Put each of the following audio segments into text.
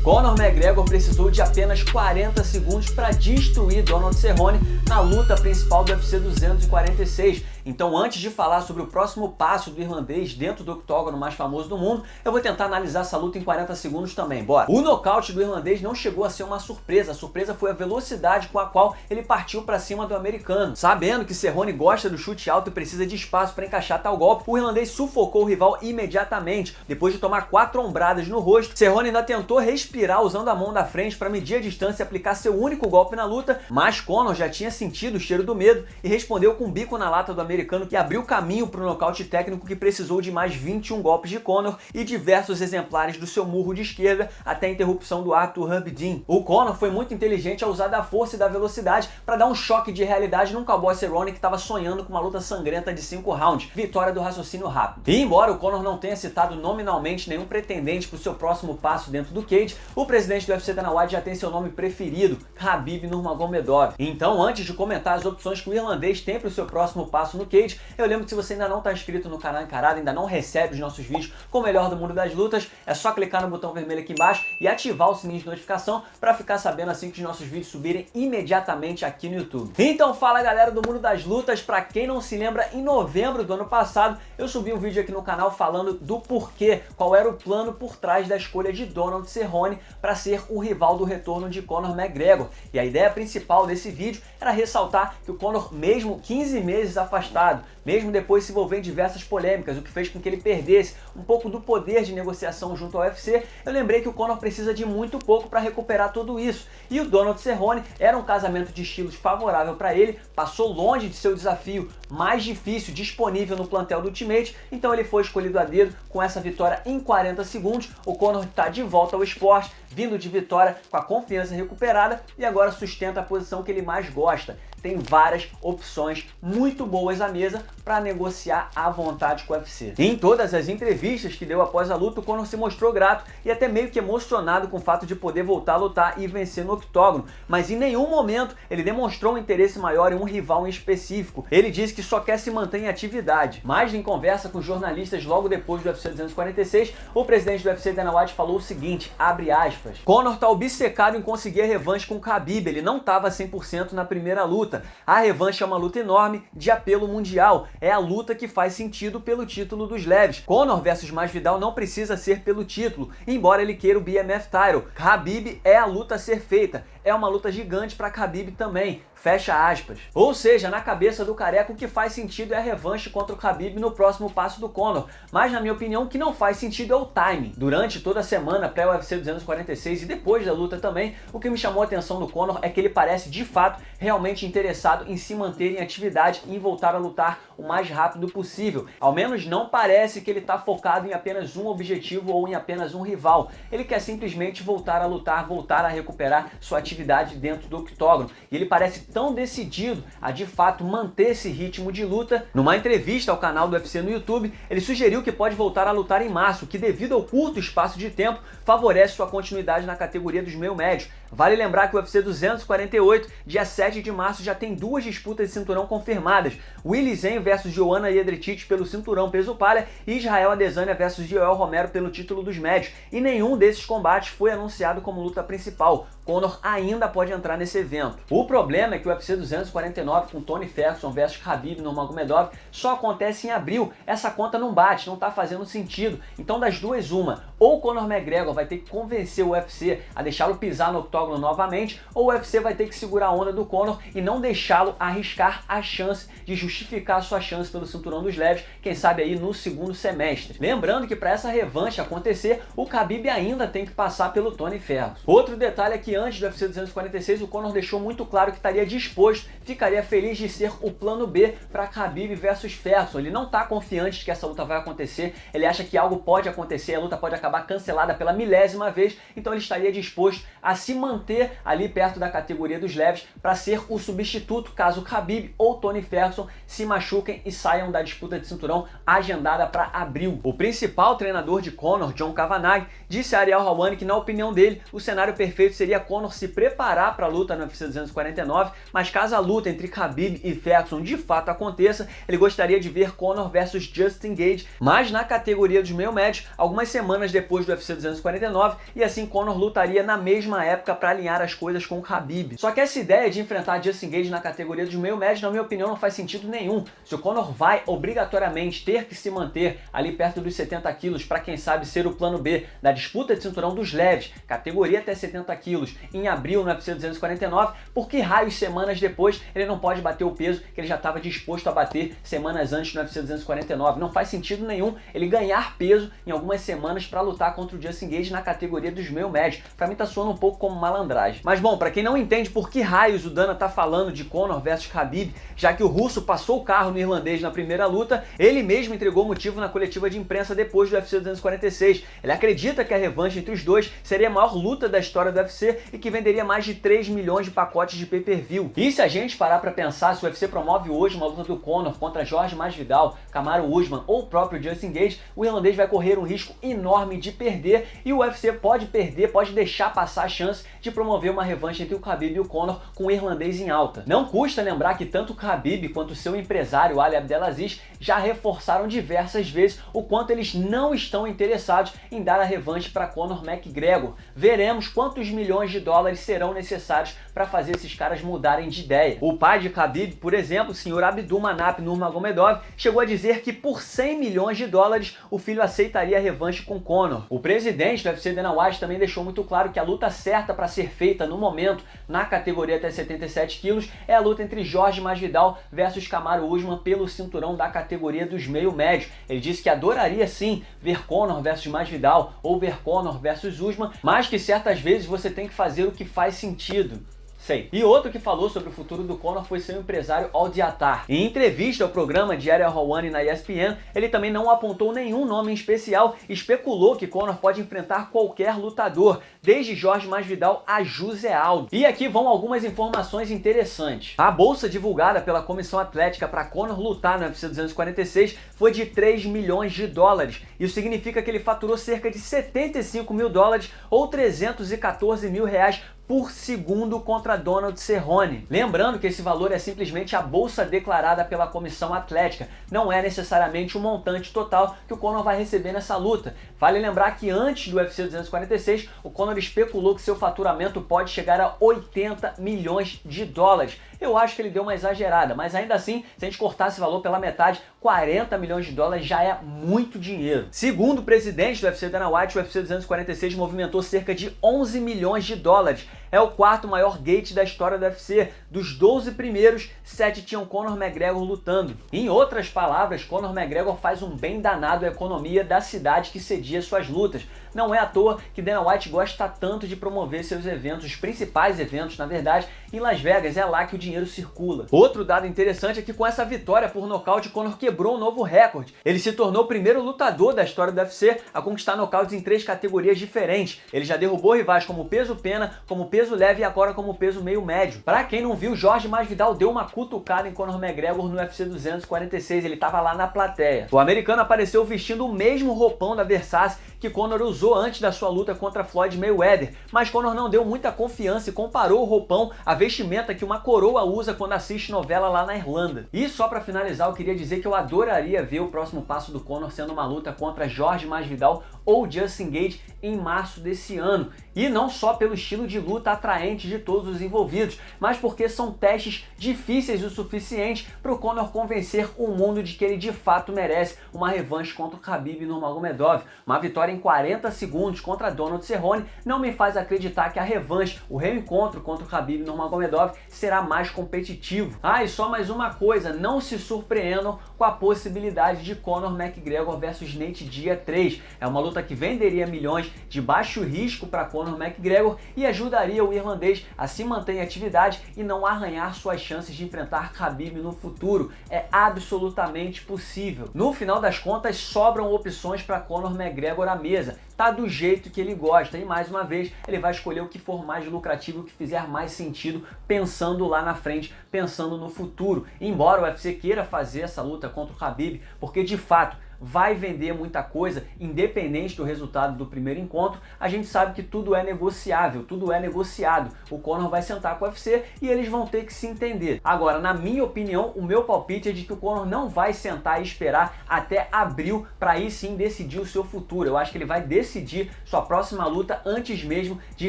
Conor McGregor precisou de apenas 40 segundos para destruir Donald Cerrone na luta principal do UFC 246. Então, antes de falar sobre o próximo passo do irlandês dentro do octógono mais famoso do mundo, eu vou tentar analisar essa luta em 40 segundos também, bora! O nocaute do irlandês não chegou a ser uma surpresa, a surpresa foi a velocidade com a qual ele partiu para cima do americano. Sabendo que Cerrone gosta do chute alto e precisa de espaço para encaixar tal golpe, o irlandês sufocou o rival imediatamente. Depois de tomar 4 ombradas no rosto, Cerrone ainda tentou respirar usando a mão da frente para medir a distância e aplicar seu único golpe na luta, mas Conor já tinha sentido o cheiro do medo e respondeu com um bico na lata do americano, que abriu caminho para o nocaute técnico que precisou de mais 21 golpes de Conor e diversos exemplares do seu murro de esquerda até a interrupção do Arthur Herb Dean. O Conor foi muito inteligente ao usar da força e da velocidade para dar um choque de realidade num cowboy Cerrone que estava sonhando com uma luta sangrenta de 5 rounds, vitória do raciocínio rápido. E embora o Conor não tenha citado nominalmente nenhum pretendente para o seu próximo passo dentro do cage, o presidente do UFC Dana White já tem seu nome preferido, Khabib Nurmagomedov. Então, antes de comentar as opções que o irlandês tem para o seu próximo passo no cage, eu lembro que se você ainda não está inscrito no canal Encarada, ainda não recebe os nossos vídeos com o melhor do mundo das lutas, é só clicar no botão vermelho aqui embaixo e ativar o sininho de notificação para ficar sabendo assim que os nossos vídeos subirem imediatamente aqui no YouTube. Então fala galera do mundo das lutas, para quem não se lembra, em novembro do ano passado eu subi um vídeo aqui no canal falando do porquê, qual era o plano por trás da escolha de Donald Cerrone para ser o rival do retorno de Conor McGregor. E a ideia principal desse vídeo era ressaltar que o Conor, mesmo 15 meses afastado, mesmo depois se envolvendo em diversas polêmicas, o que fez com que ele perdesse um pouco do poder de negociação junto ao UFC, eu lembrei que o Conor precisa de muito pouco para recuperar tudo isso. E o Donald Cerrone era um casamento de estilos favorável para ele, passou longe de seu desafio mais difícil disponível no plantel do Ultimate, então ele foi escolhido a dedo com essa vitória em 40 segundos. O Conor está de volta ao esporte, vindo de vitória com a confiança recuperada e agora sustenta a posição que ele mais gosta. Tem várias opções muito boas à mesa para negociar à vontade com o UFC. Em todas as entrevistas que deu após a luta, o Conor se mostrou grato e até meio que emocionado com o fato de poder voltar a lutar e vencer no octógono, mas em nenhum momento ele demonstrou um interesse maior em um rival em específico. Ele disse que só quer se manter em atividade. Mas em conversa com jornalistas logo depois do UFC 246, o presidente do UFC, Dana White, falou o seguinte, abre aspas, Conor tá obcecado em conseguir a revanche com o Khabib, ele não estava 100% na primeira luta. A revanche é uma luta enorme de apelo mundial, é a luta que faz sentido pelo título dos leves. Conor versus Masvidal não precisa ser pelo título, embora ele queira o BMF title. Khabib é a luta a ser feita, é uma luta gigante para Khabib também. Fecha aspas. Ou seja, na cabeça do careca o que faz sentido é a revanche contra o Khabib no próximo passo do Conor, mas na minha opinião o que não faz sentido é o timing. Durante toda a semana pré-UFC 246 e depois da luta também, o que me chamou a atenção do Conor é que ele parece de fato realmente interessado em se manter em atividade e em voltar a lutar o mais rápido possível. Ao menos não parece que ele está focado em apenas um objetivo ou em apenas um rival. Ele quer simplesmente voltar a lutar, voltar a recuperar sua atividade dentro do octógono. E ele parece tão decidido a de fato manter esse ritmo de luta. Numa entrevista ao canal do UFC no YouTube, ele sugeriu que pode voltar a lutar em março, que devido ao curto espaço de tempo, favorece sua continuidade na categoria dos meio médios. Vale lembrar que o UFC 248, dia 7 de março, já tem 2 disputas de cinturão confirmadas. Willy Zen versus Joanna Jedrzejczyk pelo cinturão peso palha e Israel Adesanya versus Joel Romero pelo título dos médios. E nenhum desses combates foi anunciado como luta principal. Conor ainda pode entrar nesse evento. O problema é que o UFC 249 com Tony Ferguson versus Khabib Nurmagomedov só acontece em abril. Essa conta não bate, não tá fazendo sentido. Então das duas uma, ou Conor McGregor vai ter que convencer o UFC a deixá-lo pisar no octógono novamente, ou o UFC vai ter que segurar a onda do Conor e não deixá-lo arriscar a chance de justificar a sua chance pelo cinturão dos leves, quem sabe aí no segundo semestre. Lembrando que para essa revanche acontecer, o Khabib ainda tem que passar pelo Tony Ferguson. Outro detalhe é que antes do UFC 246, o Conor deixou muito claro que estaria disposto, ficaria feliz de ser o plano B para Khabib versus Ferguson. Ele não está confiante de que essa luta vai acontecer, ele acha que algo pode acontecer, a luta pode acabar cancelada pela milésima vez, então ele estaria disposto a se manter ali perto da categoria dos leves para ser o substituto caso Khabib ou Tony Ferguson se machuquem e saiam da disputa de cinturão agendada para abril. O principal treinador de Conor, John Kavanagh, disse a Ariel Helwani que, na opinião dele, o cenário perfeito seria Conor se preparar para a luta no UFC 249, mas caso a luta entre Khabib e Ferguson de fato aconteça, ele gostaria de ver Conor versus Justin Gage, mas na categoria dos meio médios, algumas semanas depois depois do UFC 249 e assim Conor lutaria na mesma época para alinhar as coisas com o Khabib. Só que essa ideia de enfrentar Justin Gaethje na categoria dos meio médios, na minha opinião, não faz sentido nenhum. Se o Conor vai obrigatoriamente ter que se manter ali perto dos 70 quilos para quem sabe ser o plano B da disputa de cinturão dos leves, categoria até 70 quilos, em abril no UFC 249, por que raios semanas depois ele não pode bater o peso que ele já estava disposto a bater semanas antes no UFC 249? Não faz sentido nenhum ele ganhar peso em algumas semanas para lutar contra o Justin Gaethje na categoria dos meio médios. Para mim tá soando um pouco como malandragem. Mas bom, para quem não entende por que raios o Dana tá falando de Conor versus Khabib, já que o russo passou o carro no irlandês na primeira luta, ele mesmo entregou o motivo na coletiva de imprensa depois do UFC 246. Ele acredita que a revanche entre os dois seria a maior luta da história do UFC e que venderia mais de 3 milhões de pacotes de pay-per-view. E se a gente parar para pensar, se o UFC promove hoje uma luta do Conor contra Jorge Masvidal, Kamaru Usman ou o próprio Justin Gaethje, o irlandês vai correr um risco enorme de perder e o UFC pode perder, pode deixar passar a chance de promover uma revanche entre o Khabib e o Conor com o irlandês em alta. Não custa lembrar que tanto o Khabib quanto seu empresário Ali Abdelaziz já reforçaram diversas vezes o quanto eles não estão interessados em dar a revanche para Conor McGregor. Veremos quantos milhões de dólares serão necessários para fazer esses caras mudarem de ideia. O pai de Khabib, por exemplo, o senhor Abdulmanap Nurmagomedov, chegou a dizer que por 100 milhões de dólares o filho aceitaria a revanche com Conor. O presidente do UFC, Dana White, também deixou muito claro que a luta certa para ser feita no momento na categoria até 77 quilos é a luta entre Jorge Masvidal versus Kamaru Usman pelo cinturão da categoria dos meio médios. Ele disse que adoraria sim ver Conor versus Masvidal ou ver Conor versus Usman, mas que certas vezes você tem que fazer o que faz sentido. Sei. E outro que falou sobre o futuro do Conor foi seu empresário Aldi Attar. Em entrevista ao programa de Ariel Helwani na ESPN, ele também não apontou nenhum nome em especial e especulou que Conor pode enfrentar qualquer lutador, desde Jorge Masvidal a José Aldo. E aqui vão algumas informações interessantes. A bolsa divulgada pela Comissão Atlética para Conor lutar no UFC 246 foi de 3 milhões de dólares. Isso significa que ele faturou cerca de 75 mil dólares ou 314 mil reais por segundo contra Donald Cerrone. Lembrando que esse valor é simplesmente a bolsa declarada pela Comissão Atlética, não é necessariamente o montante total que o Conor vai receber nessa luta. Vale lembrar que antes do UFC 246, o Conor especulou que seu faturamento pode chegar a 80 milhões de dólares. Eu acho que ele deu uma exagerada, mas ainda assim, se a gente cortar esse valor pela metade, 40 milhões de dólares já é muito dinheiro. Segundo o presidente do UFC, Dana White, o UFC 246 movimentou cerca de 11 milhões de dólares. É o quarto maior gate da história do UFC. Dos 12 primeiros, 7 tinham Conor McGregor lutando. Em outras palavras, Conor McGregor faz um bem danado à economia da cidade que cedia suas lutas. Não é à toa que Dana White gosta tanto de promover seus eventos, os principais eventos, na verdade, em Las Vegas. É lá que o dinheiro circula. Outro dado interessante é que com essa vitória por nocaute, Conor quebrou um novo recorde. Ele se tornou o primeiro lutador da história do UFC a conquistar nocautes em 3 categorias diferentes. Ele já derrubou rivais como peso pena, como peso leve e agora como peso meio médio. Pra quem não viu, Jorge Masvidal deu uma cutucada em Conor McGregor no UFC 246. Ele tava lá na plateia. O americano apareceu vestindo o mesmo roupão da Versace que Conor usou antes da sua luta contra Floyd Mayweather, mas Conor não deu muita confiança e comparou o roupão à vestimenta que uma coroa usa quando assiste novela lá na Irlanda. E só pra finalizar, eu queria dizer que eu adoraria ver o próximo passo do Conor sendo uma luta contra Jorge Masvidal ou Justin Gaethje em março desse ano. E não só pelo estilo de luta atraente de todos os envolvidos, mas porque são testes difíceis o suficiente para o Conor convencer o mundo de que ele de fato merece uma revanche contra o Khabib Nurmagomedov. Uma vitória em 40 segundos contra Donald Cerrone não me faz acreditar que a revanche, o reencontro contra o Khabib Nurmagomedov será mais competitivo. Ah, e só mais uma coisa, não se surpreendam com a possibilidade de Conor McGregor versus Nate Diaz 3. É uma luta que venderia milhões, de baixo risco para Conor McGregor e ajudaria o irlandês a se manter em atividade e não arranhar suas chances de enfrentar Khabib no futuro. É absolutamente possível. No final das contas, sobram opções para Conor McGregor à mesa. Tá do jeito que ele gosta e mais uma vez ele vai escolher o que for mais lucrativo, o que fizer mais sentido, pensando lá na frente, pensando no futuro. Embora o UFC queira fazer essa luta contra o Khabib, porque de fato vai vender muita coisa, independente do resultado do primeiro encontro. A gente sabe que tudo é negociável, tudo é negociado. O Conor vai sentar com o UFC e eles vão ter que se entender. Agora, na minha opinião, o meu palpite é de que o Conor não vai sentar e esperar até abril para aí sim decidir o seu futuro. Eu acho que ele vai decidir sua próxima luta antes mesmo de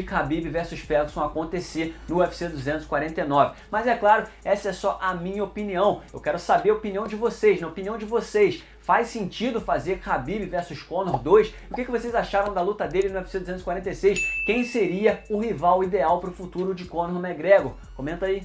Khabib versus Ferguson acontecer no UFC 249. Mas é claro, essa é só a minha opinião. Eu quero saber a opinião de vocês. Na opinião de vocês, faz sentido fazer Khabib versus Conor 2? O que vocês acharam da luta dele no UFC 246? Quem seria o rival ideal para o futuro de Conor McGregor? Comenta aí.